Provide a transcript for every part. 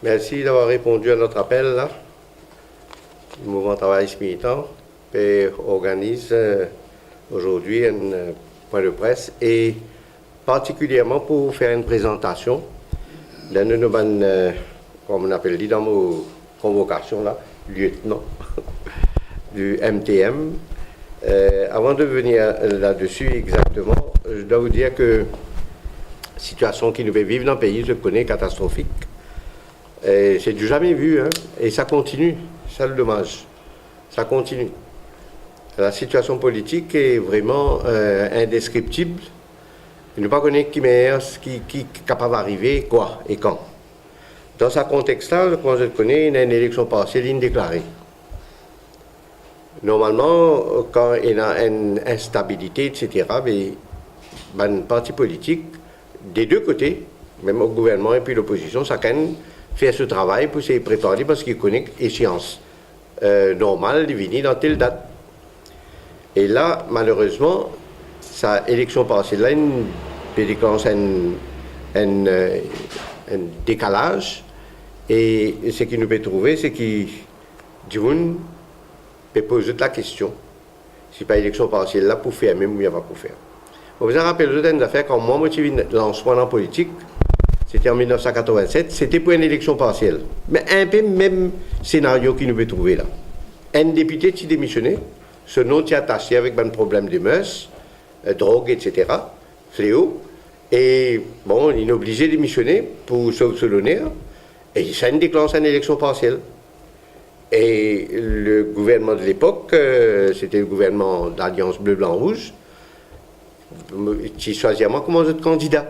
Merci d'avoir répondu à notre appel, là. Le mouvement Travail Militant organise aujourd'hui un point de presse et particulièrement pour faire une présentation d'un de nos, comme on appelle dit dans nos convocations, là, lieutenant du MTM. Avant de venir là-dessus exactement, je dois vous dire que la situation qui nous fait vivre dans le pays, je connais, catastrophique. C'est du jamais vu, hein, et ça continue, c'est le dommage. Ça continue. La situation politique est vraiment indescriptible. Je ne sais pas connaître qui est capable d'arriver, quoi et quand. Dans ce contexte-là, quand je connais, il y a une élection partielle indéclarée. Normalement, quand il y a une instabilité, etc., un parti politique, des deux côtés, même au gouvernement et puis l'opposition, chacun fait ce travail pour se préparer parce qu'il connaît l'échéance normale de venir dans telle date. Et là, malheureusement, sa élection partielle, là, il déclenche un décalage. Et ce qui nous peut trouver, c'est qu'il peut poser la question si pas élection partielle là pour faire, même ou bien pas pour faire. Vous vous rappelez d'une affaire quand moi, je suis lancé en politique, c'était en 1987, c'était pour une élection partielle. Mais un peu même scénario qui nous peut trouver là. Un député qui démissionnait, ce nom qui est attaché avec un problème de mœurs, drogue, etc., fléau, et bon, il est obligé de démissionner pour sauver l'honneur, et ça déclenche une élection partielle. Et le gouvernement de l'époque, c'était le gouvernement d'Alliance Bleu-Blanc-Rouge, qui choisit à moi comme autre candidat.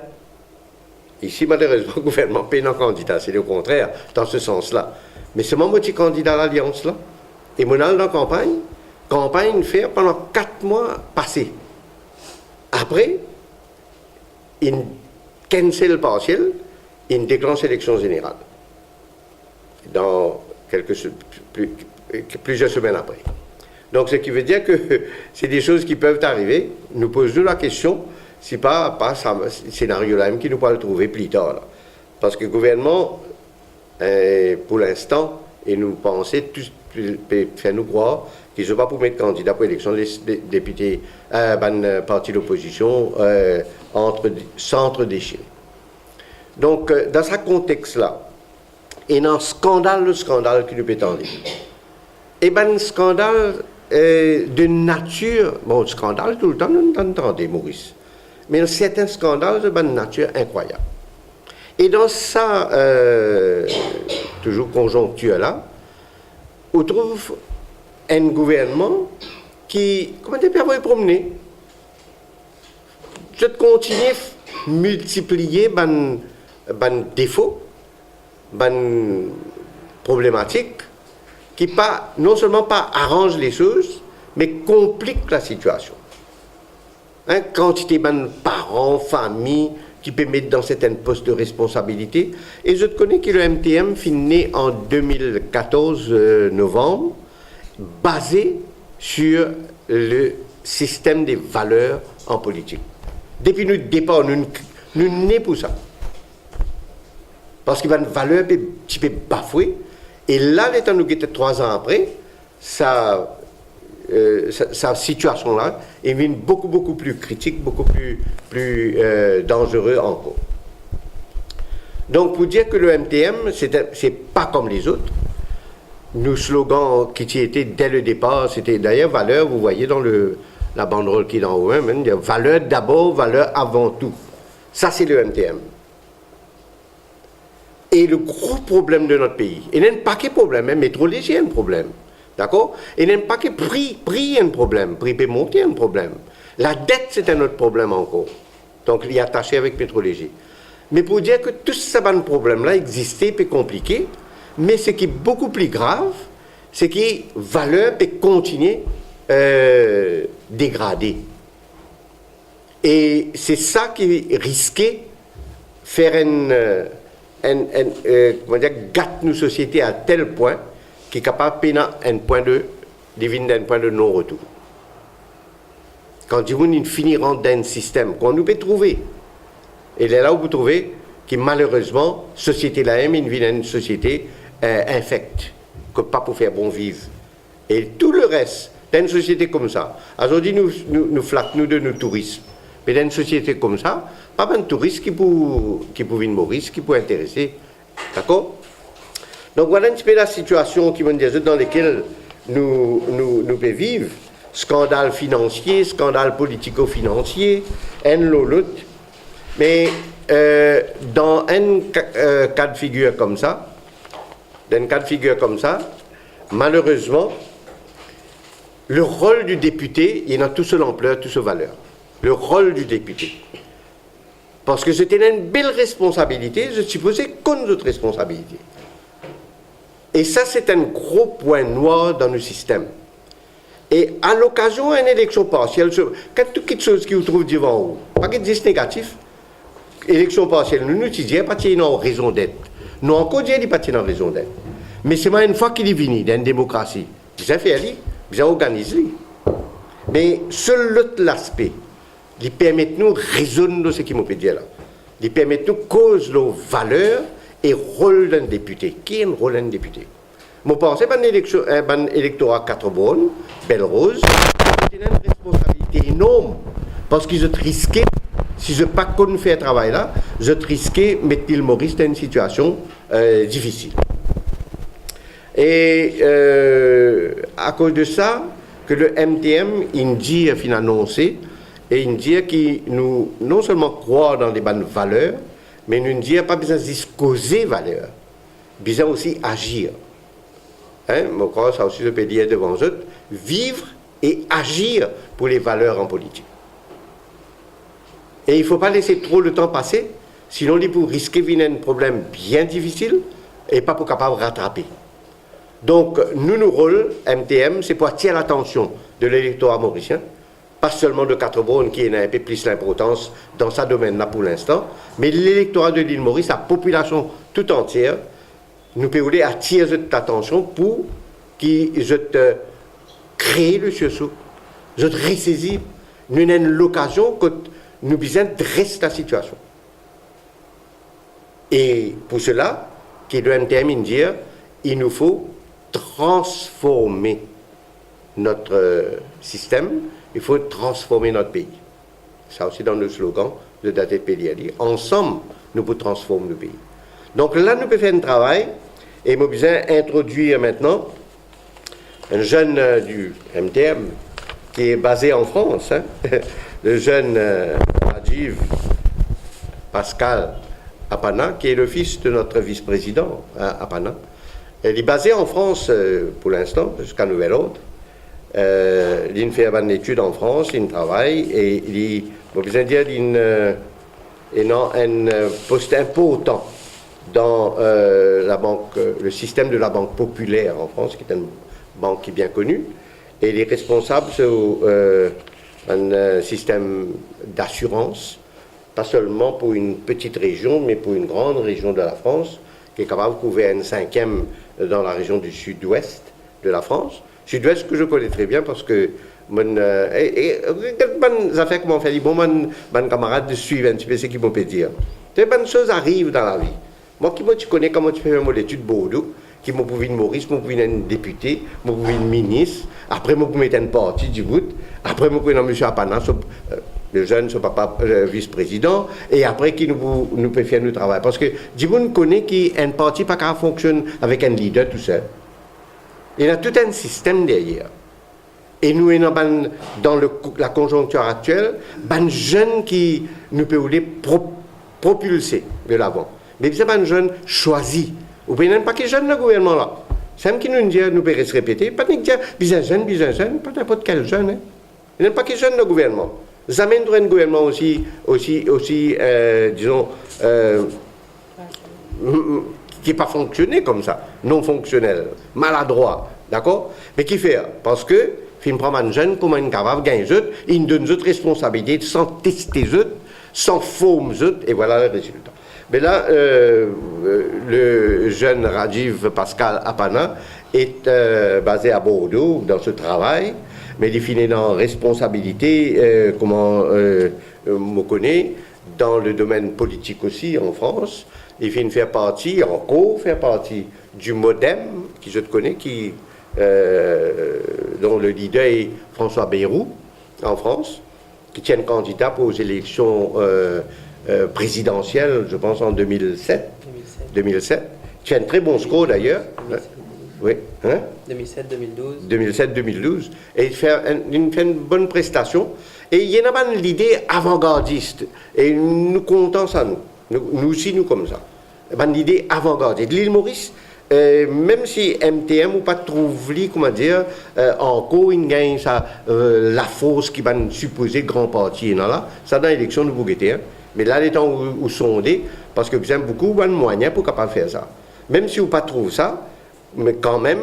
Ici, malheureusement, le gouvernement paye un candidat, c'est le contraire, dans ce sens-là. Mais c'est moi qui candidat à l'Alliance, là. Et mon dans la campagne fait pendant 4 mois passés. Après, il cancel partiel, il déclenche l'élection générale. Dans plusieurs semaines après. Donc, ce qui veut dire que c'est des choses qui peuvent arriver. Nous posons la question, si pas ce scénario-là même qui nous pourra le trouver plus tard. Là. Parce que le gouvernement, pour l'instant, et nous pensons, fait nous croire qu'ils ne sont pas pour mettre candidat pour l'élection des députés, parti d'opposition, centre des Chines. Donc, dans ce contexte-là, et dans le scandale qui nous peut en dire. Et bien, un scandale de nature, bon, scandale tout le temps, nous entendons, Maurice, mais c'est un scandale de nature incroyable. Et dans ça, toujours conjoncture-là, on trouve un gouvernement qui, comment tu peux avoir promené, je continue à multiplier les défauts, une problématique qui pas, non seulement pas arrange les choses, mais complique la situation. Quantité de parents, familles, qui peut mettre dans certains postes de responsabilité. Et je te connais que le MTM finit en 2014 novembre, basé sur le système des valeurs en politique. Depuis le départ, nous n'est pour ça. Parce qu'il y a une valeur qui peut bafouer. Et là, l'état nous guette 3 ans après, sa situation-là est beaucoup plus critique, beaucoup plus dangereux encore. Donc, pour dire que le MTM, c'est pas comme les autres. Nos slogans qui étaient dès le départ, c'était d'ailleurs valeur, vous voyez dans la banderole qui est dans haut, il y a valeur d'abord, valeur avant tout. Ça, c'est le MTM. Et le gros problème de notre pays, il n'y a pas que problème, métrologie a un problème, d'accord? Il n'y a pas que prix a un problème, prix peut monter un problème. La dette, c'est un autre problème encore. Donc, il est attaché avec pétrologie. Mais pour dire que tout ce problème-là existait, peut compliqué, mais ce qui est beaucoup plus grave, c'est que valeur peut continuer dégrader. Et c'est ça qui risquait faire gâte nos sociétés à tel point qui est capable de un point de non-retour. Quand on finira dans un système qu'on nous peut trouver, et là où vous trouvez qui malheureusement, société là même, une société infecte, que pas pour faire bon vivre. Et tout le reste, dans une société comme ça, aujourd'hui nous flattons nous de nos touristes, mais dans une société comme ça, pas de touristes qui pour venir Maurice, qui pour intéresser, d'accord? Donc voilà un petit peu la situation qui dans laquelle nous pouvons vivre. Scandale financier, scandale politico-financier, l'autre. Mais dans un cas de figure comme ça, malheureusement, le rôle du député, il a toute son ampleur, toute sa valeur. Le rôle du député. Parce que c'était une belle responsabilité, je supposais qu'on a d'autres responsabilités. Et ça, c'est un gros point noir dans le système. Et à l'occasion d'une élection partielle, quand toute chose qui vous trouve devant vous, pas que c'est négatif, élection partielle, nous nous disons pas qu'il y a une raison d'être. Nous encore disons pas qu'il y a une raison d'être. Mais c'est une fois qu'il est venu dans une démocratie, vous avez fait, vous avez organisé. Mais seul l'autre aspect, il permet de nous raisonner de ce qu'il m'a dit là. Il permet de nous cause nos valeurs et rôle d'un député. Qui est un rôle d'un député? Je pense que l'électorat 4 bonnes, Belle Rose, c'est une responsabilité énorme. Parce qu'ils ont risqué, si je n'ai pas connu faire ce travail-là, je risqué de mettre l'île Maurice dans une situation difficile. Et à cause de ça, que le MTM, il dit, a annoncé, et il dit qu'il nous non seulement croit dans les bonnes valeurs, mais nous ne dit pas besoin de causer valeurs, besoin aussi agir. Hein, je crois ça aussi je peux dire devant eux, vivre et agir pour les valeurs en politique. Et il ne faut pas laisser trop le temps passer, sinon il peut risquer de un problème bien difficile et pas pour capable de rattraper. Donc, nos rôles, MTM, c'est pour attirer l'attention de l'électorat mauricien, pas seulement de Quatre-Bronnes qui a un peu plus l'importance dans sa domaine-là pour l'instant, mais l'électorat de l'île Maurice, la population tout entière, nous pouvons attirer cette attention pour qu'ils créent le sursaut, je ressaisir, nous avons l'occasion que nous besoin de rester la situation. Et pour cela, qui le MTM dire, il nous faut transformer notre système, il faut transformer notre pays. Ça aussi dans le slogan de Daté Péliali. Ensemble, nous pouvons transformer le pays. Donc là, nous pouvons faire un travail, et nous besoin introduire maintenant un jeune du MTM qui est basé en France, hein, le jeune Rajiv Pascal Apana, qui est le fils de notre vice-président Apana. Il est basé en France pour l'instant, jusqu'à nouvel ordre. Il fait une étude en France, il travaille et il a un poste important dans la banque, le système de la Banque populaire en France, qui est une banque qui est bien connue. Et il est responsable d'un système d'assurance, pas seulement pour une petite région, mais pour une grande région de la France, qui est capable de couvrir une 5e dans la région du sud-ouest de la France. Sud-ouest que je connais très bien parce que quelques bonnes affaires comment faire, bon, mon camarade suivent un petit peu ce qu'ils m'ont pu dire. Des bonnes choses arrivent dans la vie. Moi, tu connais comment tu fais mon étude Bordeaux, qui m'a pouvu une Maurice, m'a pouvu un député, m'a pouvu une ministre, après m'a pouvu mettre un parti du bout, après m'a pouvu un monsieur Apana, le jeune, son papa vice-président, et après qui nous peut faire notre travail. Parce que Djiboun connaît qu'un parti pas qu'à fonctionne avec un leader tout seul. Il y a tout un système derrière. Et nous, dans la conjoncture actuelle, des jeunes qui nous peuvent les propulser de l'avant. Mais c'est pas un jeune choisi. Ou bien pas que jeunes le gouvernement là. C'est même qui nous dit, nous pouvons se répéter, pas nous dire, bien jeune, pas n'importe quel jeune. Hein. Il n'y a pas que jeune le gouvernement. Ça mène un gouvernement aussi disons, qui n'est pas fonctionné comme ça, non fonctionnel, maladroit, d'accord? Mais qui fait? Parce que, il prend un jeune comme un capable de gagner, il donne d'autres responsabilités sans tester, sans former, et voilà le résultat. Mais là, le jeune Rajiv Pascal Apana est basé à Bordeaux dans ce travail, mais il finit dans responsabilité, comment me connaît, dans le domaine politique aussi en France. Il vient faire partie, encore faire partie du MoDem, qui je te connais, dont le leader est François Bayrou en France, qui tient candidat aux élections présidentielles, je pense en 2007. 2007. Qui a un très bon score d'ailleurs. Oui. Hein? 2007-2012. 2007-2012. Et il fait une bonne prestation. Et il y en a pas l'idée avant-gardiste. Et nous comptons ça, nous. Nous aussi, nous comme ça. Une idée avant-gardiste. L'île Maurice, même si MTM ou pas trouve comment dire, encore une gagne ça, la force qui va nous supposer grand parti là, ça dans l'élection de Bougueté. Hein. Mais là, les temps où sondés, parce que vous avez beaucoup de moyens pour capable faire ça. Même si vous pas trouve ça, mais quand même,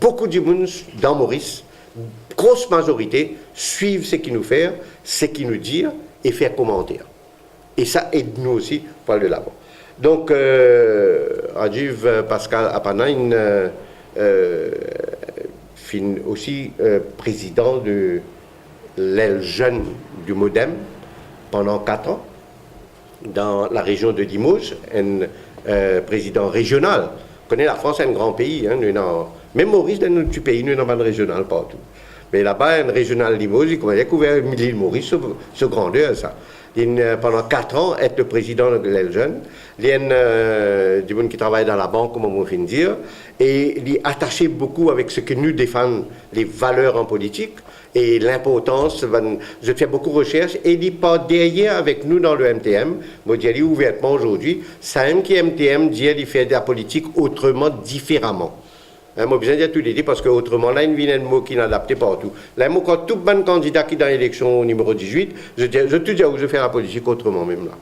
beaucoup de monde dans Maurice, grosse majorité, suivent ce qu'il nous fait, ce qu'il nous dit et faire commentaire. Et ça aide nous aussi pour aller de l'avant. Donc, Rajiv Pascal Apana, aussi président de l'aile jeune du MoDem pendant 4 ans dans la région de Limoges, un président régional. Vous connaissez, la France est un grand pays, hein, même Maurice, dans notre pays, nous n'avons pas de régional partout. Mais là-bas, un régional Limoges, il a découvert l'île Maurice, ce grandeur, ça. Pendant 4 ans, être le président de l'aile jeune. Il y a du monde qui travaille dans la banque, comme on vient de dire, et il est attaché beaucoup avec ce que nous défendons, les valeurs en politique, et l'importance. Je fais beaucoup de recherches, et il n'est pas derrière avec nous dans le MTM. Moi, je dis ouvertement aujourd'hui, ça aime qui MTM dit qu'il fait de la politique autrement, différemment. Hein, moi, besoin de dire tout dit parce qu'autrement, là, il y a un mot qui n'est adapté partout. Là, moi, quand tout bon candidat qui est dans l'élection numéro 18, je te dis où je fais la politique autrement, même là.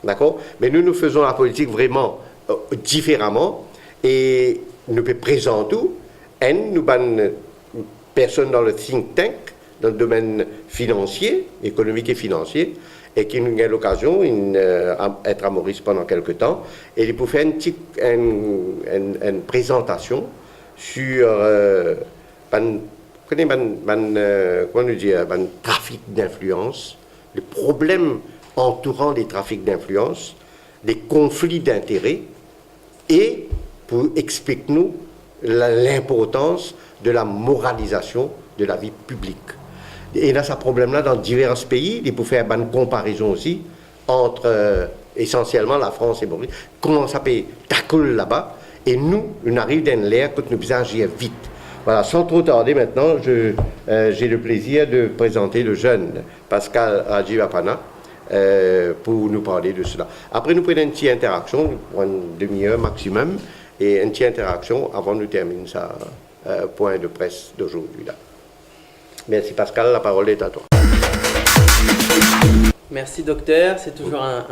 D'accord? Mais nous faisons la politique vraiment différemment et nous présentons, nous, personne dans le think tank, dans le domaine financier, économique et financier, et qui nous a l'occasion d'être à Maurice pendant quelques temps, et pour faire une présentation sur trafic d'influence, les problèmes entourant les trafics d'influence, les conflits d'intérêts, et pour expliquer nous l'importance de la moralisation de la vie publique. Et là, ce problème-là, dans divers pays, il faut faire une comparaison aussi entre essentiellement la France et Maurice. Comment ça peut tackle là-bas? Et nous, on arrive dans l'air que nous devons agir vite. Voilà, sans trop tarder maintenant, j'ai le plaisir de présenter le jeune Pascal Rajiv Apana pour nous parler de cela. Après, nous prenons une petite interaction, une demi-heure maximum, et une petite interaction avant de terminer ça point de presse d'aujourd'hui. Merci Pascal, la parole est à toi. Merci docteur, c'est toujours un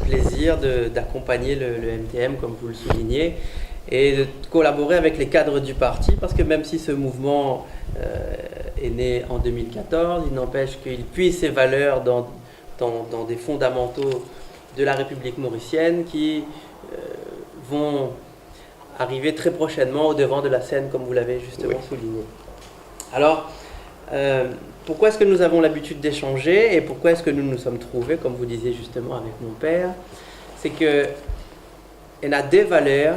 plaisir d'accompagner le MTM comme vous le soulignez et de collaborer avec les cadres du parti parce que même si ce mouvement est né en 2014, il n'empêche qu'il puise ses valeurs dans des fondamentaux de la République mauricienne qui vont arriver très prochainement au devant de la scène comme vous l'avez justement souligné. Alors, pourquoi est-ce que nous avons l'habitude d'échanger et pourquoi est-ce que nous nous sommes trouvés, comme vous disiez justement avec mon père, c'est qu'il y a des valeurs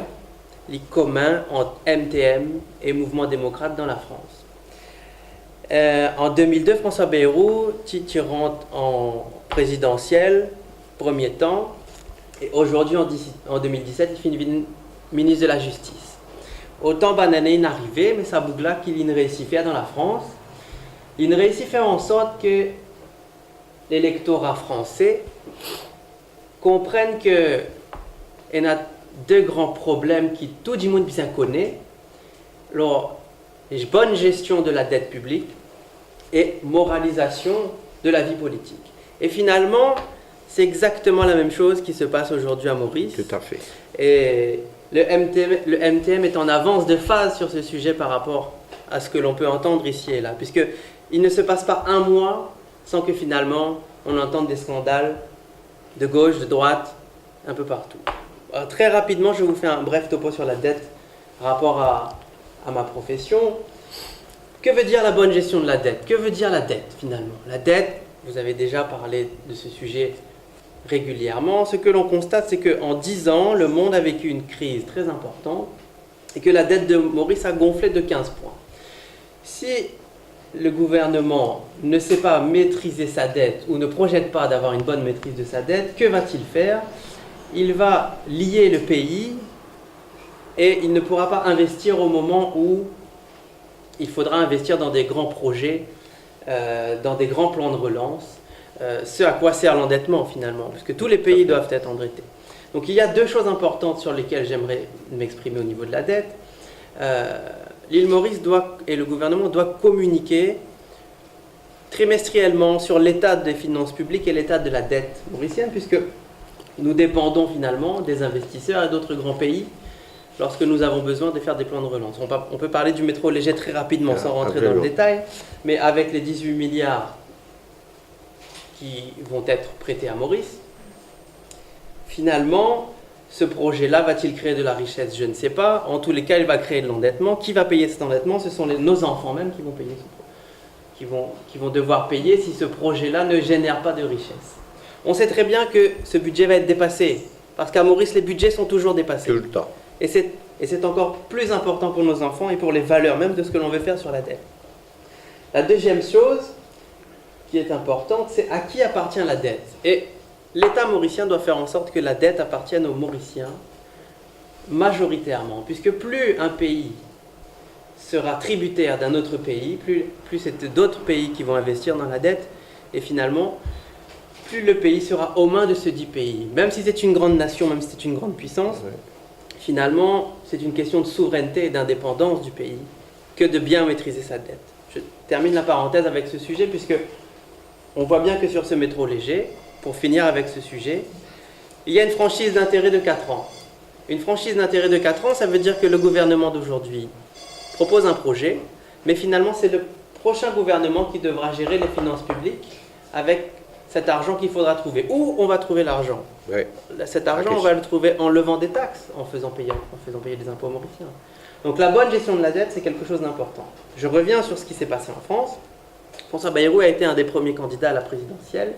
les communs entre MTM et Mouvement démocrate dans la France. En 2002, François Bayrou, tu rentres en présidentielle, premier temps, et aujourd'hui, en 2017, il finit ministre de la Justice. Autant Banané est arrivé, mais ça boucle là qu'il ne réussit faire dans la France. Il ne réussit faire en sorte que l'électorat français comprenne qu'il y a deux grands problèmes qui tout le monde bien connaît. Alors, bonne gestion de la dette publique et moralisation de la vie politique. Et finalement, c'est exactement la même chose qui se passe aujourd'hui à Maurice. Tout à fait. Et le MTM est en avance de phase sur ce sujet par rapport à ce que l'on peut entendre ici et là, puisqu'il ne se passe pas un mois sans que finalement on entende des scandales de gauche, de droite, un peu partout. Alors, très rapidement, je vous fais un bref topo sur la dette par rapport à ma profession. Que veut dire la bonne gestion de la dette? Que veut dire la dette finalement? La dette, vous avez déjà parlé de ce sujet régulièrement, ce que l'on constate, c'est qu'en 10 ans, le monde a vécu une crise très importante et que la dette de Maurice a gonflé de 15 points. Si le gouvernement ne sait pas maîtriser sa dette ou ne projette pas d'avoir une bonne maîtrise de sa dette, que va-t-il faire? Il va lier le pays et il ne pourra pas investir au moment où il faudra investir dans des grands projets, dans des grands plans de relance, ce à quoi sert l'endettement finalement, puisque tous les pays doivent être endettés. Donc il y a deux choses importantes sur lesquelles j'aimerais m'exprimer au niveau de la dette. L'île Maurice et le gouvernement doivent communiquer trimestriellement sur l'état des finances publiques et l'état de la dette mauricienne, puisque nous dépendons finalement des investisseurs et d'autres grands pays lorsque nous avons besoin de faire des plans de relance. On peut parler du métro léger très rapidement sans rentrer dans le détail, mais avec les 18 milliards qui vont être prêtés à Maurice, finalement, ce projet-là va-t-il créer de la richesse? Je ne sais pas. En tous les cas, il va créer de l'endettement. Qui va payer cet endettement? Ce sont nos enfants même qui vont payer qui vont devoir payer si ce projet-là ne génère pas de richesse. On sait très bien que ce budget va être dépassé, parce qu'à Maurice, les budgets sont toujours dépassés. Tout le temps. Et c'est encore plus important pour nos enfants et pour les valeurs même de ce que l'on veut faire sur la dette. La deuxième chose qui est importante, c'est à qui appartient la dette. Et l'État mauricien doit faire en sorte que la dette appartienne aux Mauriciens majoritairement, puisque plus un pays sera tributaire d'un autre pays, plus c'est d'autres pays qui vont investir dans la dette, et finalement, plus le pays sera aux mains de ce dit pays. Même si c'est une grande nation, même si c'est une grande puissance, finalement, c'est une question de souveraineté et d'indépendance du pays que de bien maîtriser sa dette. Je termine la parenthèse avec ce sujet, puisque on voit bien que sur ce métro léger, pour finir avec ce sujet, il y a une franchise d'intérêt de 4 ans. Une franchise d'intérêt de 4 ans, ça veut dire que le gouvernement d'aujourd'hui propose un projet, mais finalement c'est le prochain gouvernement qui devra gérer les finances publiques avec cet argent qu'il faudra trouver. Où on va trouver l'argent? Cet argent, on va le trouver en levant des taxes, en faisant payer des impôts mauriciens. Donc la bonne gestion de la dette, c'est quelque chose d'important. Je reviens sur ce qui s'est passé en France. François Bayrou a été un des premiers candidats à la présidentielle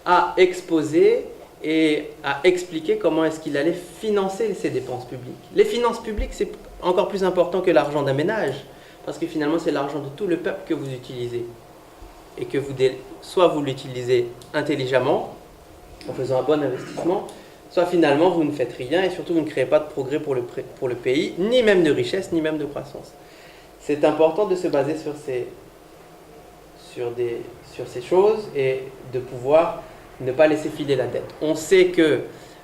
à exposer et à expliquer comment est-ce qu'il allait financer ses dépenses publiques. Les finances publiques, c'est encore plus important que l'argent d'un ménage, parce que finalement, c'est l'argent de tout le peuple que vous utilisez. Et que soit vous l'utilisez intelligemment, en faisant un bon investissement, soit finalement, vous ne faites rien et surtout, vous ne créez pas de progrès pour le pays, ni même de richesse, ni même de croissance. C'est important de se baser sur ces choses et de pouvoir ne pas laisser filer la dette. On sait que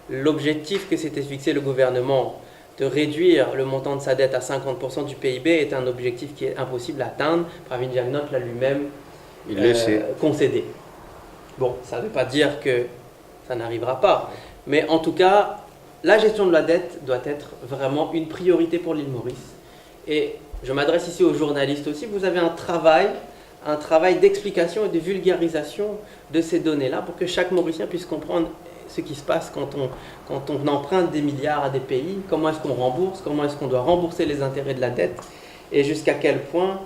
l'objectif que s'était fixé le gouvernement de réduire le montant de sa dette à 50% du PIB est un objectif qui est impossible à atteindre. Pravin Jagnot l'a lui-même concédé. Bon, ça ne veut pas dire que ça n'arrivera pas, mais en tout cas, la gestion de la dette doit être vraiment une priorité pour l'île Maurice. Et je m'adresse ici aux journalistes aussi, vous avez un travail d'explication et de vulgarisation de ces données-là pour que chaque Mauricien puisse comprendre ce qui se passe quand on emprunte des milliards à des pays, comment est-ce qu'on rembourse, comment est-ce qu'on doit rembourser les intérêts de la dette et jusqu'à quel point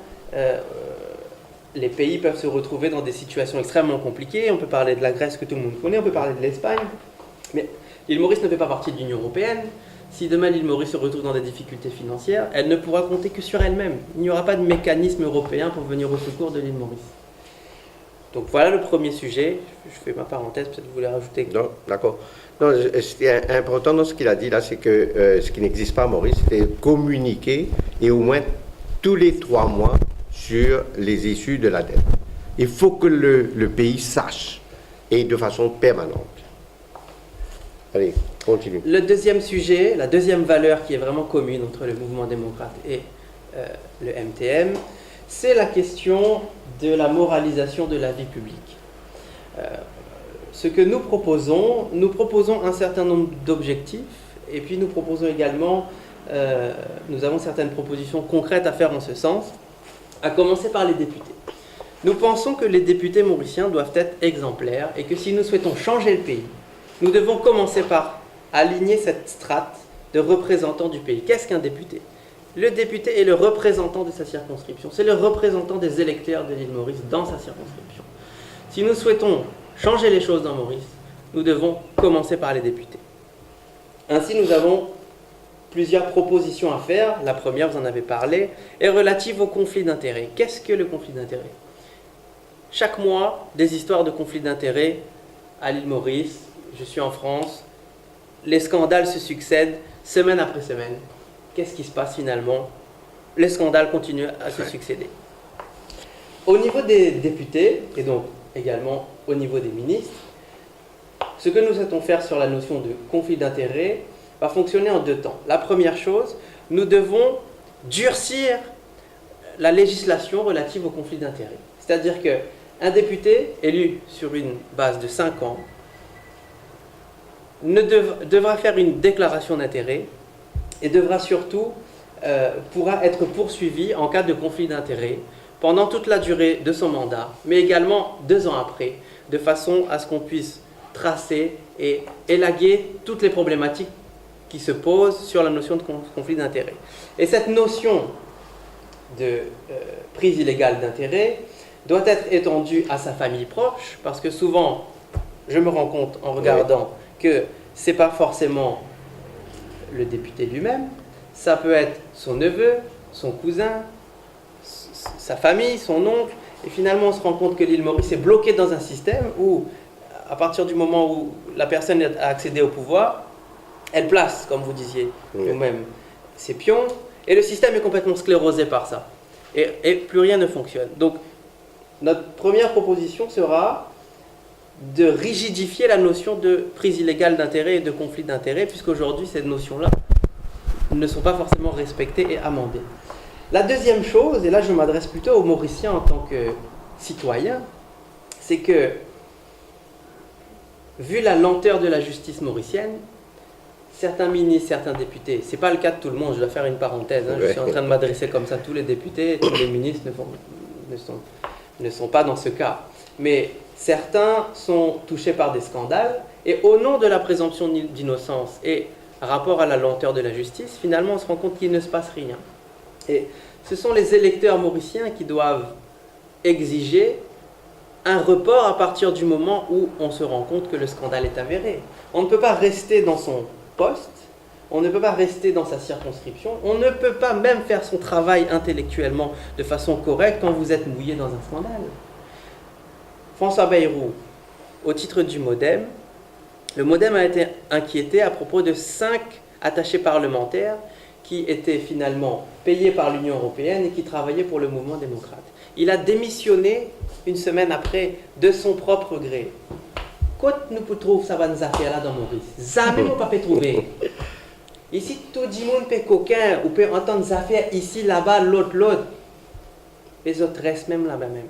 les pays peuvent se retrouver dans des situations extrêmement compliquées. On peut parler de la Grèce que tout le monde connaît, on peut parler de l'Espagne, mais l'île Maurice ne fait pas partie de l'Union européenne. Si demain l'île Maurice se retrouve dans des difficultés financières, elle ne pourra compter que sur elle-même. Il n'y aura pas de mécanisme européen pour venir au secours de l'île Maurice. Donc voilà le premier sujet. Je fais ma parenthèse, peut-être que vous voulez rajouter. Non, d'accord. Non, c'est important dans ce qu'il a dit là, c'est que ce qui n'existe pas à Maurice, c'est communiquer et au moins tous les 3 mois sur les issues de la dette. Il faut que le pays sache et de façon permanente. Allez, continue. Le deuxième sujet, la deuxième valeur qui est vraiment commune entre le mouvement démocrate et le MTM, c'est la question de la moralisation de la vie publique. Ce que nous proposons un certain nombre d'objectifs et puis nous proposons également, nous avons certaines propositions concrètes à faire en ce sens, à commencer par les députés. Nous pensons que les députés mauriciens doivent être exemplaires et que si nous souhaitons changer le pays, nous devons commencer par aligner cette strate de représentants du pays. Qu'est-ce qu'un député? Le député est le représentant de sa circonscription. C'est le représentant des électeurs de l'île Maurice dans sa circonscription. Si nous souhaitons changer les choses dans Maurice, nous devons commencer par les députés. Ainsi, nous avons plusieurs propositions à faire. La première, vous en avez parlé, est relative au conflit d'intérêts. Qu'est-ce que le conflit d'intérêts? Chaque mois, des histoires de conflits d'intérêts à l'île Maurice. Je suis en France. Les scandales se succèdent semaine après semaine. Qu'est-ce qui se passe finalement? Les scandales continuent à se succéder. Au niveau des députés, et donc également au niveau des ministres, ce que nous souhaitons faire sur la notion de conflit d'intérêts va fonctionner en deux temps. La première chose, nous devons durcir la législation relative au conflit d'intérêts. C'est-à-dire qu'un député élu sur une base de 5 ans devra faire une déclaration d'intérêt et devra surtout pourra être poursuivi en cas de conflit d'intérêts pendant toute la durée de son mandat, mais également 2 ans après, de façon à ce qu'on puisse tracer et élaguer toutes les problématiques qui se posent sur la notion de conflit d'intérêts. Et cette notion de prise illégale d'intérêt doit être étendue à sa famille proche, parce que souvent, je me rends compte en regardant que ce n'est pas forcément le député lui-même, ça peut être son neveu, son cousin, sa famille, son oncle, et finalement on se rend compte que l'île Maurice est bloquée dans un système où, à partir du moment où la personne a accédé au pouvoir, elle place, comme vous disiez vous-même, ses pions, et le système est complètement sclérosé par ça. Et plus rien ne fonctionne. Donc, notre première proposition sera de rigidifier la notion de prise illégale d'intérêt et de conflit d'intérêt, puisqu'aujourd'hui, ces notions-là ne sont pas forcément respectées et amendées. La deuxième chose, et là je m'adresse plutôt aux Mauriciens en tant que citoyens, c'est que, vu la lenteur de la justice mauricienne, certains ministres, certains députés, ce n'est pas le cas de tout le monde, je dois faire une parenthèse, je suis en train de m'adresser comme ça à tous les députés, tous les ministres ne sont pas dans ce cas. Mais certains sont touchés par des scandales, et au nom de la présomption d'innocence et rapport à la lenteur de la justice, finalement on se rend compte qu'il ne se passe rien. Et ce sont les électeurs mauriciens qui doivent exiger un report à partir du moment où on se rend compte que le scandale est avéré. On ne peut pas rester dans son poste, on ne peut pas rester dans sa circonscription, on ne peut pas même faire son travail intellectuellement de façon correcte quand vous êtes mouillé dans un scandale. François Bayrou, au titre du MODEM, le MODEM a été inquiété à propos de 5 attachés parlementaires qui étaient finalement payés par l'Union européenne et qui travaillaient pour le mouvement démocrate. Il a démissionné une semaine après de son propre gré. Quand nous pouvons trouver ça va nous affaires là dans Maurice, jamais nous pas trouver. Ici tout le monde peut coquin ou peut entendre des affaires ici, là-bas, l'autre. Les autres restent même là-bas même.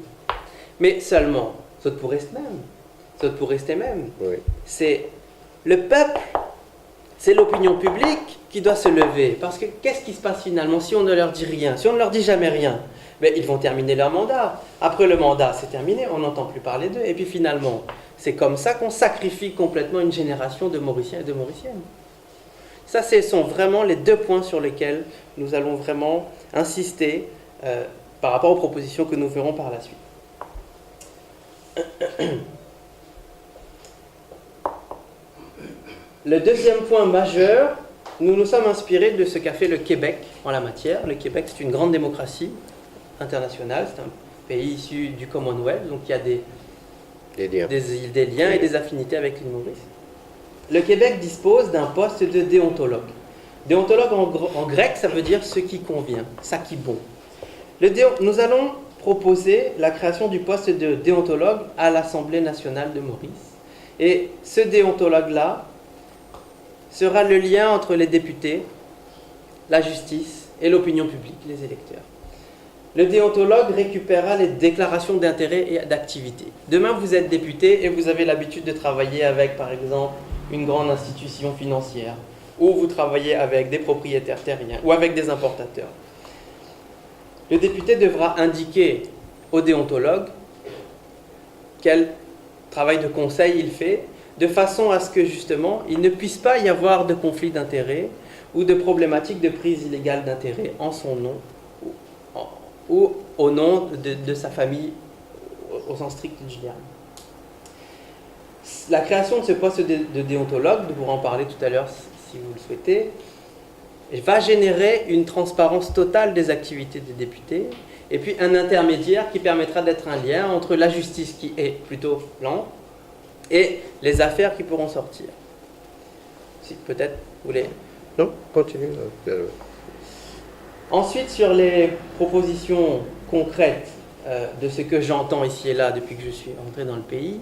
Mais seulement, les autres pour rester même. Oui. C'est le peuple, c'est l'opinion publique qui doit se lever. Parce que qu'est-ce qui se passe finalement si on ne leur dit rien, si on ne leur dit jamais rien? Mais ils vont terminer leur mandat. Après le mandat, c'est terminé, on n'entend plus parler d'eux. Et puis finalement, c'est comme ça qu'on sacrifie complètement une génération de Mauriciens et de Mauriciennes. Ça, ce sont vraiment les 2 points sur lesquels nous allons vraiment insister par rapport aux propositions que nous verrons par la suite. Le deuxième point majeur, nous nous sommes inspirés de ce qu'a fait le Québec en la matière. Le Québec, c'est une grande démocratie internationale, c'est un pays issu du Commonwealth, donc il y a des liens et des affinités avec l'île Maurice. Le Québec dispose d'un poste de déontologue. Déontologue en grec, ça veut dire ce qui convient, ça qui bon. Nous allons proposer la création du poste de déontologue à l'Assemblée nationale de Maurice. Et ce déontologue-là sera le lien entre les députés, la justice et l'opinion publique, les électeurs. Le déontologue récupérera les déclarations d'intérêt et d'activité. Demain, vous êtes député et vous avez l'habitude de travailler avec, par exemple, une grande institution financière, ou vous travaillez avec des propriétaires terriens, ou avec des importateurs. Le député devra indiquer au déontologue quel travail de conseil il fait, de façon à ce que justement il ne puisse pas y avoir de conflit d'intérêts ou de problématiques de prise illégale d'intérêts en son nom ou au nom de sa famille au sens strict du terme. La création de ce poste de déontologue, nous pourrons en parler tout à l'heure si vous le souhaitez, va générer une transparence totale des activités des députés et puis un intermédiaire qui permettra d'être un lien entre la justice qui est plutôt lente et les affaires qui pourront sortir. Si peut-être vous voulez... Non, continue. Ensuite, sur les propositions concrètes de ce que j'entends ici et là depuis que je suis entré dans le pays,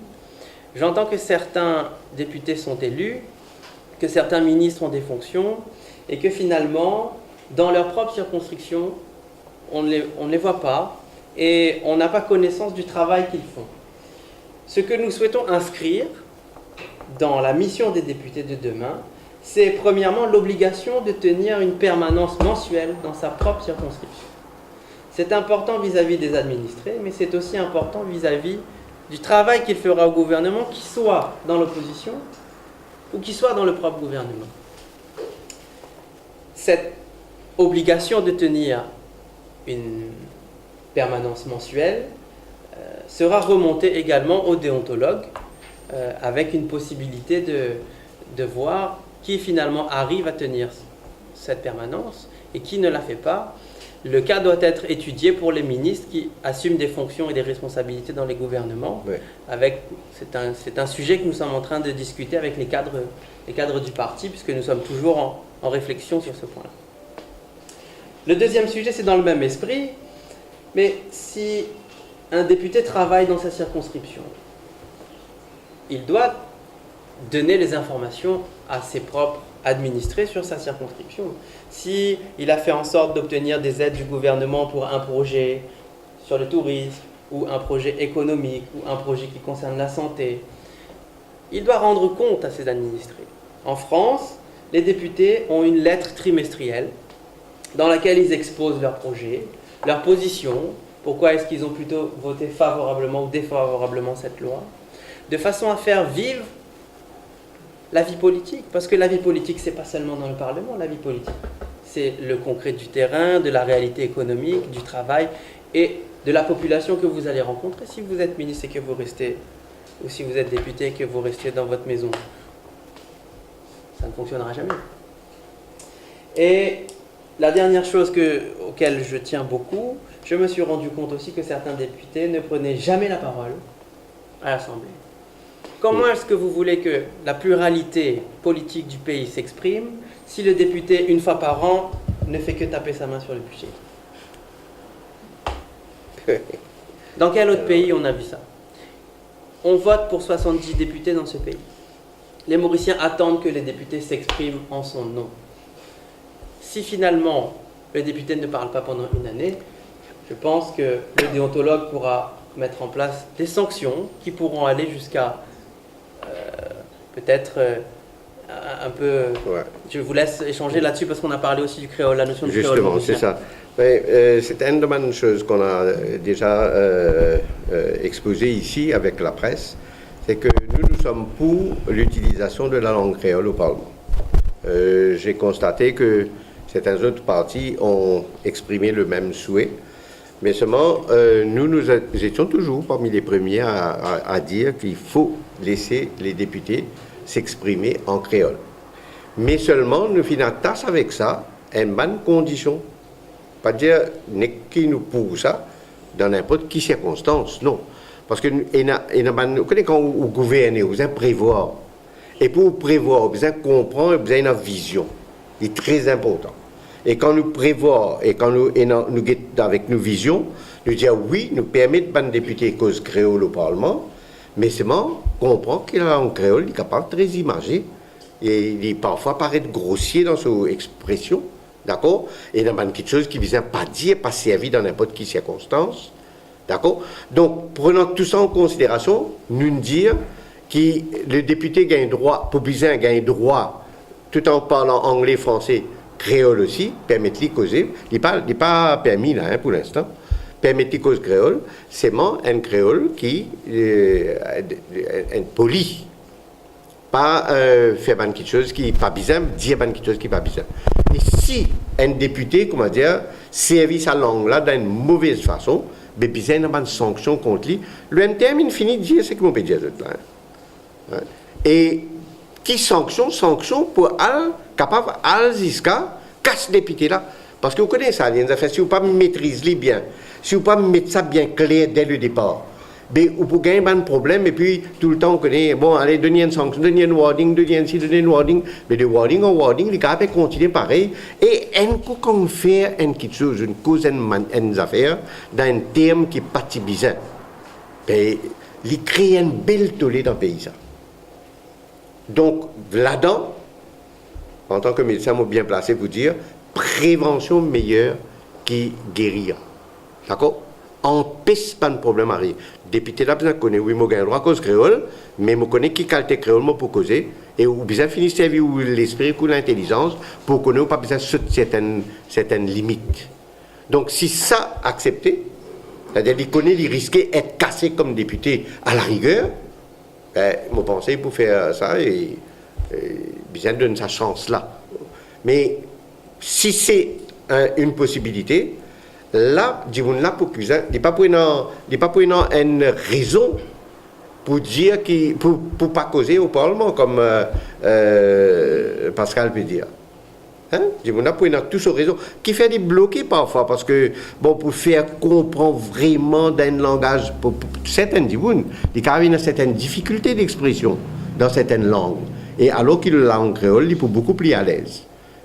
j'entends que certains députés sont élus, que certains ministres ont des fonctions, et que finalement, dans leur propre circonscription, on ne les voit pas, et on n'a pas connaissance du travail qu'ils font. Ce que nous souhaitons inscrire dans la mission des députés de demain, c'est premièrement l'obligation de tenir une permanence mensuelle dans sa propre circonscription. C'est important vis-à-vis des administrés, mais c'est aussi important vis-à-vis du travail qu'il fera au gouvernement, qu'il soit dans l'opposition ou qu'il soit dans le propre gouvernement. Cette obligation de tenir une permanence mensuelle sera remontée également aux déontologues avec une possibilité de voir qui finalement arrive à tenir cette permanence et qui ne la fait pas. Le cas doit être étudié pour les ministres qui assument des fonctions et des responsabilités dans les gouvernements. Oui. C'est un sujet que nous sommes en train de discuter avec les cadres du parti, puisque nous sommes toujours en réflexion sur ce point-là. Le deuxième sujet, c'est dans le même esprit, mais si un député travaille dans sa circonscription, il doit donner les informations à ses propres administrés sur sa circonscription. Si il a fait en sorte d'obtenir des aides du gouvernement pour un projet sur le tourisme, ou un projet économique, ou un projet qui concerne la santé, il doit rendre compte à ses administrés. En France, les députés ont une lettre trimestrielle dans laquelle ils exposent leurs projets, leur position, pourquoi est-ce qu'ils ont plutôt voté favorablement ou défavorablement cette loi, de façon à faire vivre la vie politique, parce que la vie politique, c'est pas seulement dans le Parlement, la vie politique. C'est le concret du terrain, de la réalité économique, du travail et de la population que vous allez rencontrer si vous êtes ministre et que vous restez, ou si vous êtes député et que vous restez dans votre maison. Ça ne fonctionnera jamais. Et la dernière chose auquel je tiens beaucoup, je me suis rendu compte aussi que certains députés ne prenaient jamais la parole à l'Assemblée. Comment est-ce que vous voulez que la pluralité politique du pays s'exprime si le député, une fois par an, ne fait que taper sa main sur le budget? Dans quel autre pays on a vu ça? On vote pour 70 députés dans ce pays. Les Mauriciens attendent que les députés s'expriment en son nom. Si finalement le député ne parle pas pendant une année, je pense que le déontologue pourra mettre en place des sanctions qui pourront aller jusqu'à peut-être un peu... Ouais. Je vous laisse échanger là-dessus parce qu'on a parlé aussi du créole, la notion du créole. Justement, c'est ça. C'est une de bonnes choses qu'on a déjà exposée ici avec la presse, c'est que nous sommes pour l'utilisation de la langue créole au Parlement. J'ai constaté que certains autres partis ont exprimé le même souhait, mais seulement nous étions toujours parmi les premiers à dire qu'il faut laisser les députés s'exprimer en créole. Mais seulement, nous finissons tasse avec ça, une bonne condition. Pas dire qui nous pousse ça dans n'importe quelle circonstance, non. Parce que vous connaissez quand vous gouvernez, vous avez prévoir. Et pour prévoir, vous avez comprendre, vous avez une vision. C'est très important. Et quand nous prévoyons et quand nous avec nos visions, nous disons oui, nous permettons de députés cause créole au Parlement, mais seulement comprendre que la langue créole est capable de très imagé et il parfois paraît grossier dans son expression, d'accord? Et il y a quelque chose qui ne vient pas dire, pas servir dans n'importe quelle circonstance, d'accord? Donc, prenant tout ça en considération, nous dire que le député gagne droit, Poupizin gagne droit, tout en parlant anglais, français, créole aussi, permettre-lui causer, il n'est pas permis là, pour l'instant. Permettez cause créole, c'est un créole qui est poli. Pas faire quelque chose qui n'est pas bizarre, dire quelque chose qui n'est pas bizarre. Mais si un député, comment dire, servit sa langue-là d'une mauvaise façon, il y a une sanction contre lui. Le MTM, il finit de dire ce que l'on peut dire. Hein. Et qui sanction pour capable jusqu'à casse député là. Parce que vous connaissez ça, les affaires, si vous ne maîtrisez pas bien, si vous ne mettez ça bien clair dès le départ, ben, vous pouvez gagner un problème et puis tout le temps vous connaissez, bon, allez, donnez une sanction, donnez une warning, donnez un warning, mais de warning en warning, les gars peuvent continuer pareil. Et un coup qu'on fait quelque chose, une cause, une affaire, dans un terme qui est pas si bizarre, ben, il crée une belle tollée dans le pays. Ça. Donc, là-dedans, en tant que médecin, je suis bien placé pour dire prévention meilleure qui guérir. D'accord? Empêche pas de problème à rien. Député là, je connais, oui, je gagne droit à cause créole, mais je connais qui qualité créole pour causer, et vous besoin finir servir l'esprit ou l'intelligence pour connaître pas besoin de certaines limites. Donc, si ça accepté, c'est-à-dire qu'il connaît, il risquait d'être cassé comme député à la rigueur, ben, je pensais pour faire ça et besoin de donner sa chance là. Mais si c'est une possibilité, là, il n'y a pas pour une raison pour dire pour pas causer au Parlement, comme Pascal peut dire. Hein? Il y a pour tous raisons qui fait des bloqués parfois, parce que, bon, pour faire comprendre vraiment dans un langage, pour certaines gens, il y a certaines difficultés d'expression dans certaines langues. Et alors que la langue créole, il est beaucoup plus à l'aise.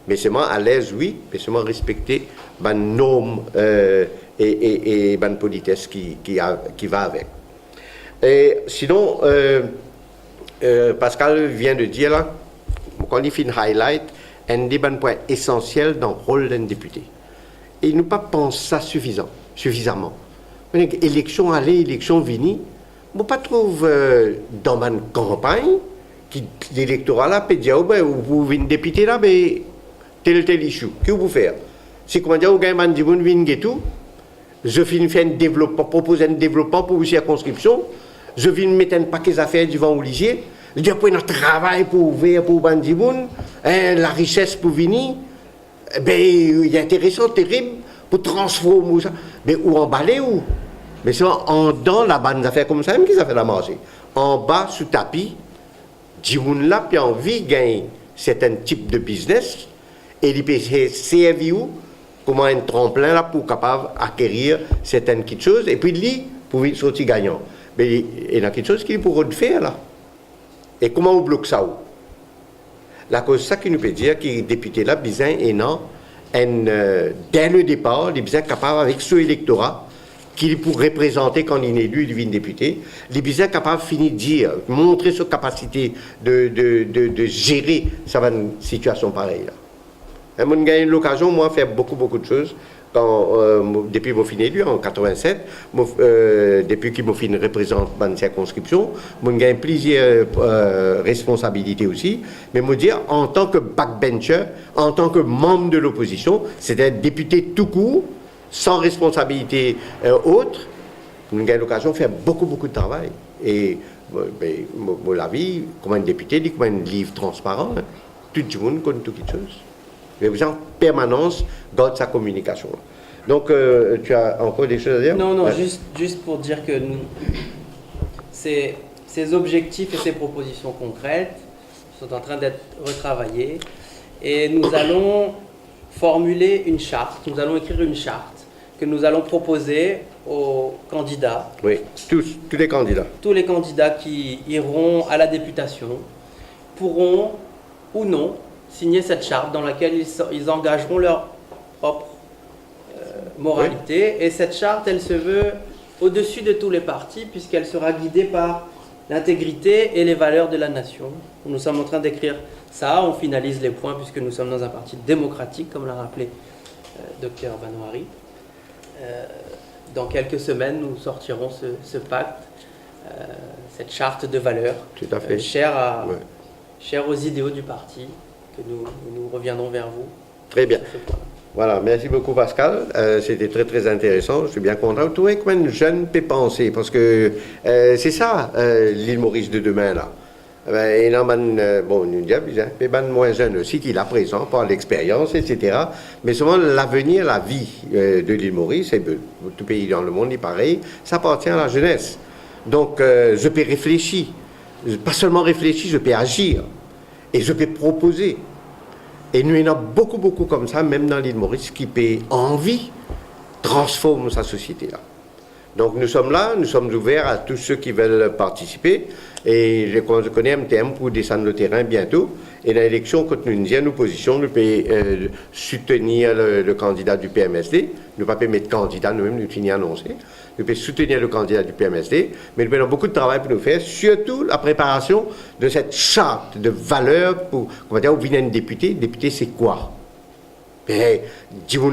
Mais seulement à l'aise, oui, mais seulement respecter les normes et la politesse qui va avec. Et sinon, Pascal vient de dire là, quand il fait une highlight, un des points essentiels dans le rôle d'un député. Et il ne pas penser ça suffisamment. Élection allée, élection venue, je ne pas trouver dans ma campagne, l'électorat là peut dire, oh ben, vous venez député là, mais tel issue. Qu'est-ce que vous faites? Si comment dire, vous gagnez un dimanche, et tout, je viens faire un développement, proposer un développement pour une circonscription, je viens mettre un paquet d'affaires devant l'Olivier, je dis après notre travail pour ouvrir pour Bandiboun, la richesse pour venir, ben il est intéressant, terrible, pour transformer ça. Mais où emballer où? Mais c'est en dans la bande d'affaires comme ça, même qu'ils a fait la marché. En bas, sous tapis, Dimoun là, puis envie de gagner certains types de business, et il peut servir comme un tremplin là pour capable acquérir certaines petites choses, et puis lui, pour sortir gagnant. Mais il y a quelque chose qu'il pourrait faire là. Et comment on bloque ça? La cause, ça qui nous peut dire que les députés là, besoin et non, dès le départ, ils sont capables avec ce électorat qu'il pour représenter quand il est élu, il devient député, ils sont capables de finir de dire, montrer sa capacité de gérer une situation pareille là. J'ai gagné l'occasion, moi, de faire beaucoup de choses. Depuis que je suis élu en 87, depuis que je suis représentant dans une circonscription, j'ai gagné plusieurs responsabilités aussi. Mais je dire, en tant que backbencher, en tant que membre de l'opposition, c'est-à-dire député tout court, sans responsabilité autre, j'ai gagné l'occasion de faire beaucoup de travail. Et la vie, comme un député, comme un livre transparent, hein. Tout le monde connaît toutes les choses. Mais vous en permanence dans sa communication. Donc, tu as encore des choses à dire? Non, ouais. juste pour dire que ces objectifs et ces propositions concrètes sont en train d'être retravaillés et nous allons formuler une charte, nous allons écrire une charte que nous allons proposer aux candidats. Oui, tous les candidats. Tous les candidats qui iront à la députation pourront ou non signer cette charte dans laquelle ils engageront leur propre moralité. Oui. Et cette charte, elle se veut au-dessus de tous les partis puisqu'elle sera guidée par l'intégrité et les valeurs de la nation. Nous sommes en train d'écrire ça, on finalise les points puisque nous sommes dans un parti démocratique, comme l'a rappelé Dr Banouari. Dans quelques semaines, nous sortirons ce pacte, cette charte de valeurs, chère aux idéaux du parti. Nous reviendrons vers vous. Très bien. Voilà, merci beaucoup Pascal. C'était très intéressant. Je suis bien content. Vous trouvez que un jeune peut penser, parce que c'est ça l'île Maurice de demain là. Et non, bon, nous disons, bien moins jeune aussi qui est là présent par l'expérience, etc. Mais souvent l'avenir, la vie de l'île Maurice, et tout pays dans le monde est pareil, ça appartient à la jeunesse. Donc je peux réfléchir pas seulement réfléchir, je peux agir et je peux proposer. Et nous, il y en a beaucoup, beaucoup comme ça, même dans l'île Maurice, qui peut envie transformer sa société là. Donc nous sommes là, nous sommes ouverts à tous ceux qui veulent participer. Et je connais MTM pour descendre le terrain bientôt. Et dans l'élection, quand nous nous nous positionnons, nous pouvons soutenir le candidat du PMSD. Nous ne pouvons pas mettre candidat, nous-mêmes, nous finissons annoncé. Nous pouvons soutenir le candidat du PMSD. Mais nous avons beaucoup de travail pour nous faire, surtout la préparation de cette charte de valeurs pour, on va dire, où vient un député. Député, c'est quoi? Ben,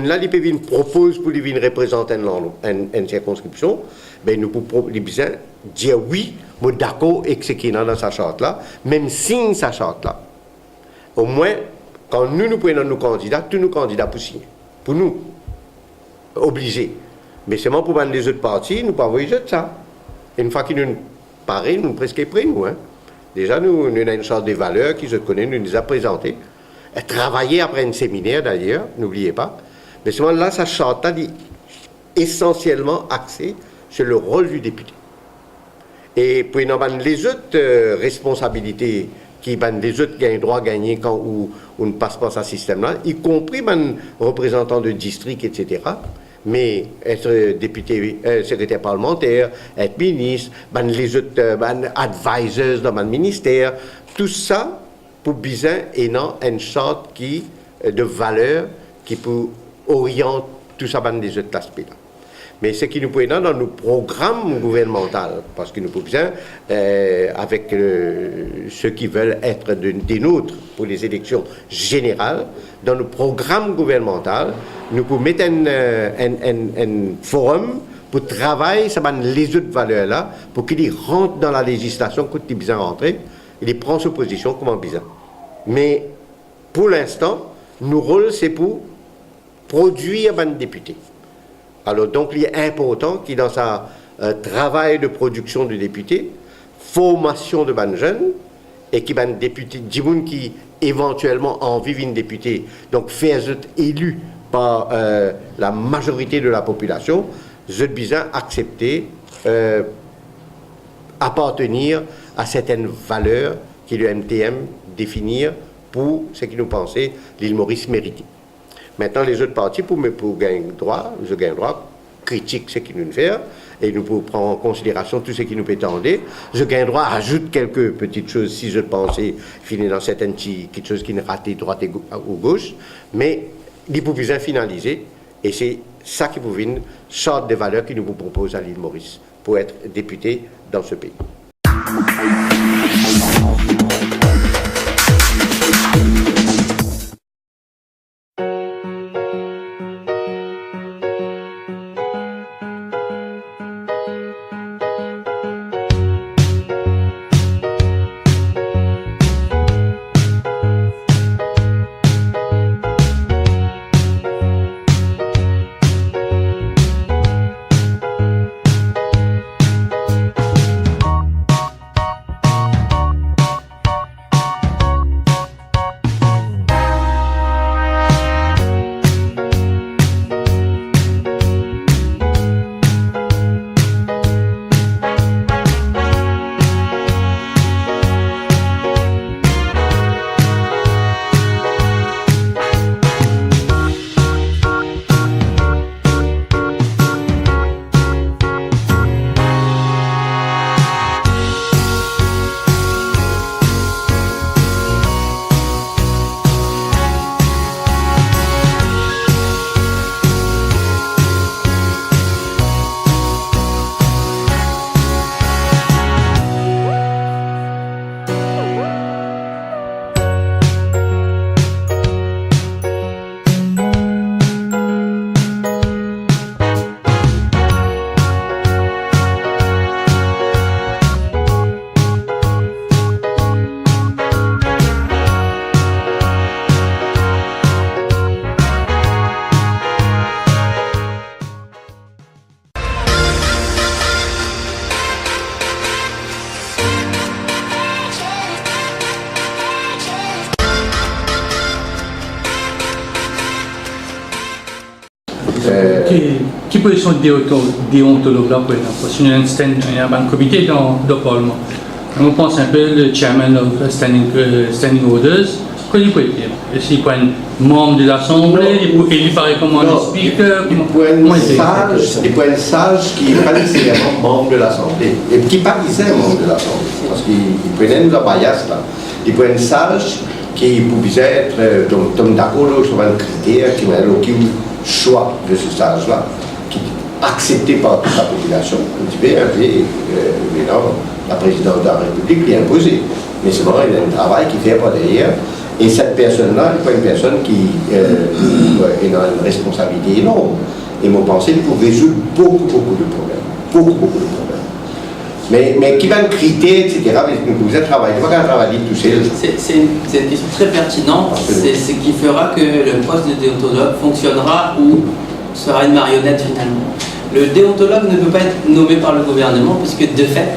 là, les pays proposent pour les représenter une circonscription, ben, nous pouvons dire oui, moi d'accord avec ce qui est dans sa charte-là, même signe sa charte-là. Au moins, quand nous prenons nos candidats, tous nos candidats pour signer. Pour nous, obligés. Mais seulement pour les autres partis, nous ne pouvons pas envoyer ça. Et une fois qu'ils nous parlent, nous presque prêts, nous. Hein. Déjà, nous avons une sorte de valeurs qui, je connais, nous les a présentées. Travailler après un séminaire d'ailleurs, n'oubliez pas. Mais seulement là, sa charte est essentiellement axée sur le rôle du député. Et puis, les autres responsabilités qui les autres gagnent droit à gagner quand on ne passe pas ce système-là, y compris les représentants de district, etc. Mais être député, secrétaire parlementaire, être ministre, les autres advisors dans le ministère, tout ça, pour bien ayant une sorte de valeur qui peut orienter tout ça dans les autres aspects-là. Mais ce qui nous peut dans nos programmes gouvernementaux, parce que nous pouvons bien, avec ceux qui veulent être des nôtres pour les élections générales, dans nos programmes gouvernementaux, nous pouvons mettre un forum pour travailler sur les autres valeurs-là, pour qu'ils rentrent dans la législation quand ils sont bien rentrés, il prend sa position comme un bizarre. Mais pour l'instant, nos rôles, c'est pour produire un député. Alors donc, il est important qu'il dans sa travail de production de député, formation de ban jeunes, et qui ban député, du monde qui éventuellement envie d'une député, donc faire être élu par la majorité de la population, je bien accepter appartenir à certaines valeurs que le MTM définir pour ce qui nous pensait l'île Maurice méritait. Maintenant, les autres partis, pour gagner droit, je gagne droit, critique ce qu'ils nous font, et nous pouvons prendre en considération tout ce qui nous peut tendre. Je gagne droit, ajoute quelques petites choses, si je pensais, finir dans certaines quelque chose qui n'est raté droite ou gauche, mais il faut bien finaliser, et c'est ça qui vous vient, une sorte de valeur qui nous vous propose à l'île Maurice, pour être député dans ce pays. Qui position déontologue là pour il y a un comité dans le Parlement. On pense un peu le chairman of standing orders. Qu'est-ce qu'il peut dire? Est-ce qu'il peut être membre de l'Assemblée? Il paraît comme un speaker? Il peut être sage qui n'est pas nécessairement membre de l'Assemblée. Et qui pas qui c'est membre de l'Assemblée. Parce qu'il peut être dans la bias là. Il peut être sage qui pouvait être d'accord sur un critère qui m'a aucun choix de ce stage-là, qui est accepté par toute la population. Un petit peu, la présidente de la République lui a imposé. Mais c'est vrai, il y a un travail qui fait par derrière. Et cette personne-là n'est pas une personne qui est dans une responsabilité énorme. Et mon pensée pour résoudre beaucoup de problèmes. Beaucoup de problèmes. Mais qui va le critère, etc. Vous êtes travaillé, pas qu'un travail tout seul. C'est une question très pertinente. C'est ce qui fera que le poste de déontologue fonctionnera ou sera une marionnette finalement. Le déontologue ne peut pas être nommé par le gouvernement puisque de fait,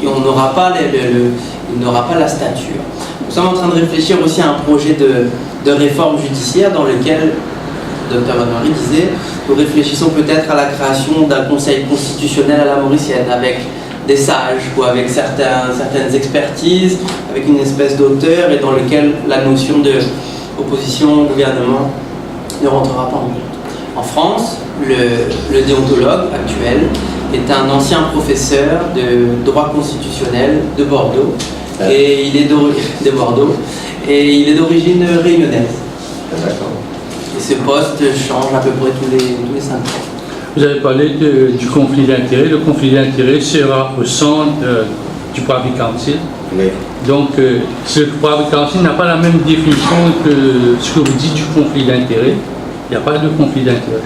on n'aura pas il n'aura pas la stature. Nous sommes en train de réfléchir aussi à un projet de réforme judiciaire dans lequel, Dr Marie disait, nous réfléchissons peut-être à la création d'un conseil constitutionnel à la mauricienne avec des sages ou avec certaines expertises, avec une espèce d'auteur et dans lequel la notion d'opposition au gouvernement ne rentrera pas en compte. En France, le déontologue actuel est un ancien professeur de droit constitutionnel de Bordeaux. Et il est d'origine réunionnaise. Et ce poste change à peu près tous les 5 ans. Vous avez parlé du conflit d'intérêts. Le conflit d'intérêts sera au centre du Privy Council. Oui. Donc, ce Privy Council n'a pas la même définition que ce que vous dites du conflit d'intérêts. Il n'y a pas de conflit d'intérêts.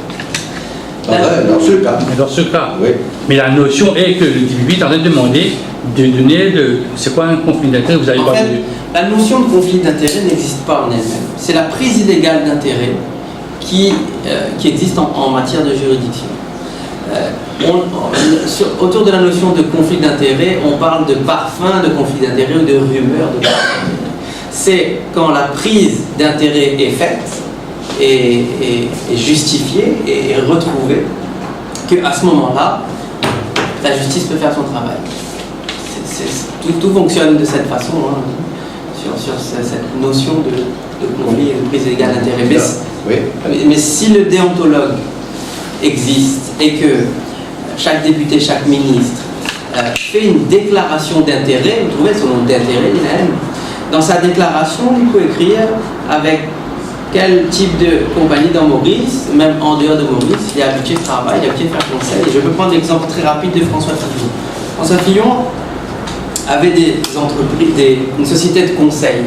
Dans ce cas. Dans ce cas. Oui. Mais la notion est que le DPP est en train de demander de donner c'est quoi un conflit d'intérêt? Vous avez en pas fait, la notion de conflit d'intérêt n'existe pas en elle-même. C'est la prise illégale d'intérêt qui existe en matière de juridiction. Autour de la notion de conflit d'intérêt, on parle de parfum de conflit d'intérêt ou de rumeur de conflit d'intérêt. C'est quand la prise d'intérêt est faite et justifiée et retrouvée qu'à ce moment-là, la justice peut faire son travail. Tout fonctionne de cette façon, hein, sur cette notion de conflit et de prise illégale d'intérêt. Mais si le déontologue existe et que chaque député, chaque ministre fait une déclaration d'intérêt, vous trouvez son nom d'intérêt, dans sa déclaration, il peut écrire avec quel type de compagnie dans Maurice, même en dehors de Maurice, il est habitué de travail, il est habitué de faire conseil. Et je peux prendre l'exemple très rapide de François Fillon. François Fillon avait une société de conseil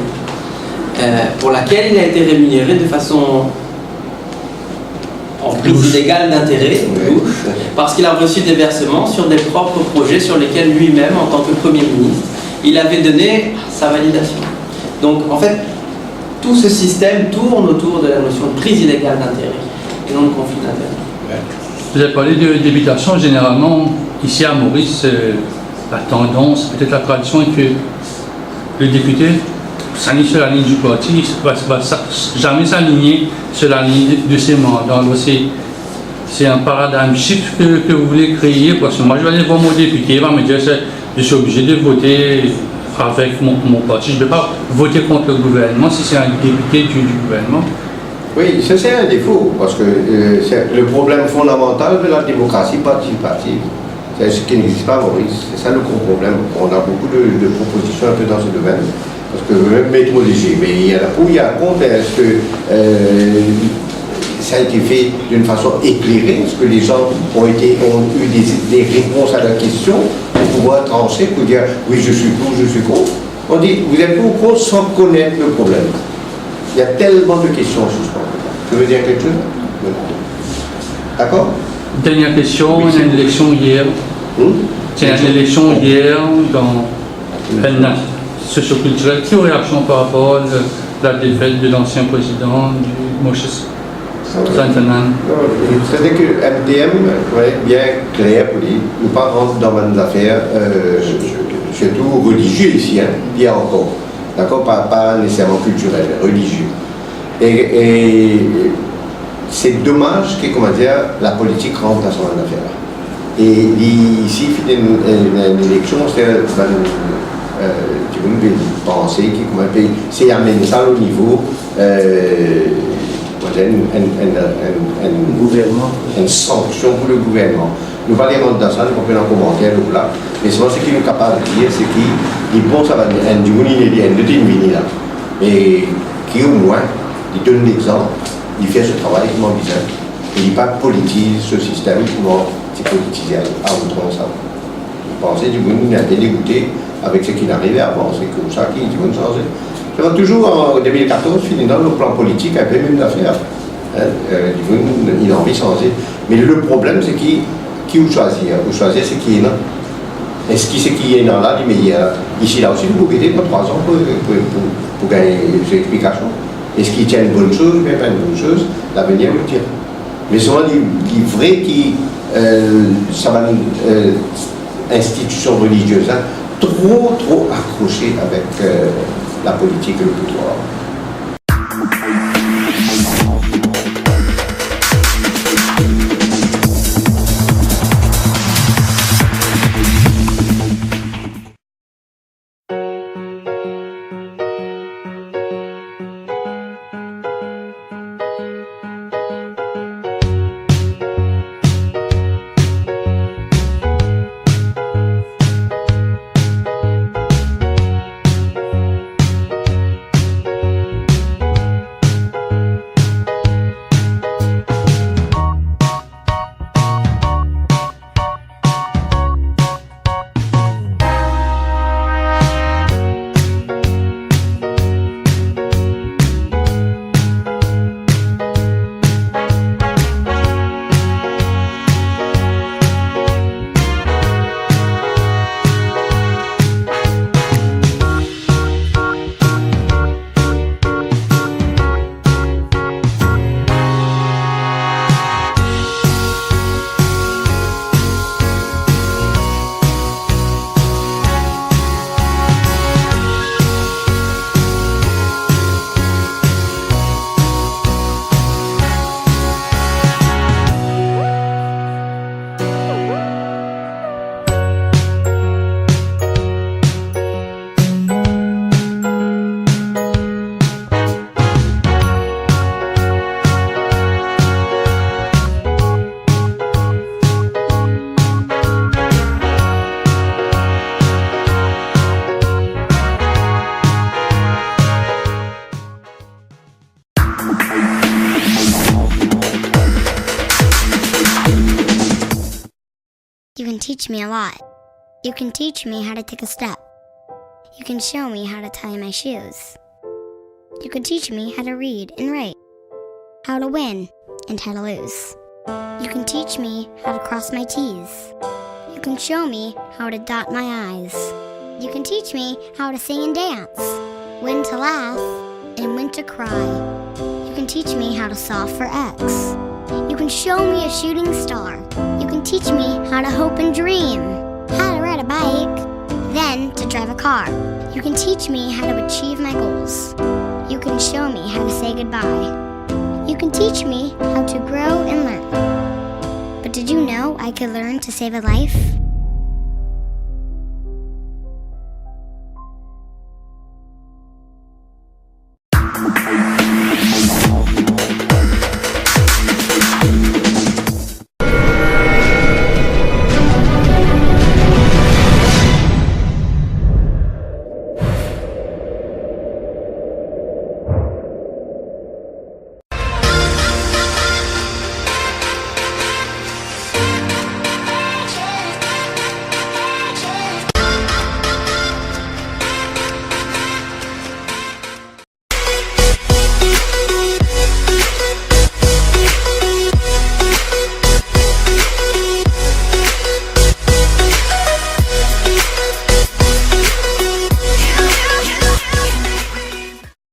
pour laquelle il a été rémunéré de façon en prise illégale d'intérêt, parce qu'il a reçu des versements sur des propres projets sur lesquels lui-même, en tant que Premier ministre, il avait donné sa validation. Donc en fait, tout ce système tourne autour de la notion de prise illégale d'intérêt et non de conflit d'intérêt. Vous avez parlé de députation. Généralement, ici à Maurice, la tendance, peut-être la tradition est que le député s'aligne sur la ligne du parti, ne va jamais s'aligner sur la ligne de ses mandats. C'est un paradigme shift que vous voulez créer, parce que moi je vais aller voir mon député, il va me dire je suis obligé de voter avec mon parti, je ne vais pas voter contre le gouvernement si c'est un député du gouvernement. Oui, ça c'est un défaut, parce que c'est le problème fondamental de la démocratie participative. C'est ce qui n'existe pas à Maurice. C'est ça le gros problème. On a beaucoup de propositions un peu dans ce domaine. Parce que même métro léger, mais il y a la pour, il y a la contre. Est-ce que ça a été fait d'une façon éclairée? Est-ce que les gens ont eu des réponses à leurs questions pour pouvoir trancher, pour dire oui, je suis pour, je suis contre? On dit vous êtes pour ou contre sans connaître le problème. Il y a tellement de questions sur ce point. Tu veux dire quelque chose? D'accord? Dernière question, il y a une élection hier. Il y a une élection hier dans le socioculturel. Quelle réaction par rapport à la défaite de l'ancien président du Moshe Santanan? C'est-à-dire que MDM est bien clair pour dire ne pas rentrer dans les affaires, surtout religieuses ici, hein, bien encore. D'accord? Pas nécessairement culturel, religieux. Et c'est dommage que, comment dire, la politique rentre dans son affaire. Et ici, il y a une élection, c'est tu peux penser que c'est amener ça au niveau gouvernement. Une sanction pour le gouvernement. Nous ne allons pas les rentrer dans ça, nous ne pouvons pas en commentaire là. Mais c'est ce qu'il est capable de dire, c'est qu'il pense à un du monde, il y a un de là. Et qui au moins, il donne l'exemple, il fait ce travail comme on disait. Il n'est pas politise ce système, comment c'est politisé à outrance. Il pensait du monde, il a été dégoûté avec ce qu'il arrivait avant, c'est comme ça qu'il dit bonne chance. Ça va toujours en 2014 finir dans le plan politique avec les mêmes affaires. Il a envie de changer. Mais le problème, c'est qui vous choisir. Vous choisir, c'est qui est là. Est-ce qui c'est qui est là, mais ici, là aussi, vous pouvez aider pour 3 ans pour gagner ces explications. Est-ce qu'il tient une bonne chose, ou bien pas une bonne chose, l'avenir le tient. Mais souvent, les vrais qui, ça va institution religieuse, hein, trop accrochés avec la politique et le pouvoir. You can teach me a lot. You can teach me how to take a step. You can show me how to tie my shoes. You can teach me how to read and write, how to win and how to lose. You can teach me how to cross my T's. You can show me how to dot my I's. You can teach me how to sing and dance, when to laugh and when to cry. You can teach me how to solve for X. You can show me a shooting star. You can teach me how to hope and dream, how to ride a bike, then to drive a car. You can teach me how to achieve my goals. You can show me how to say goodbye. You can teach me how to grow and learn. But did you know I could learn to save a life?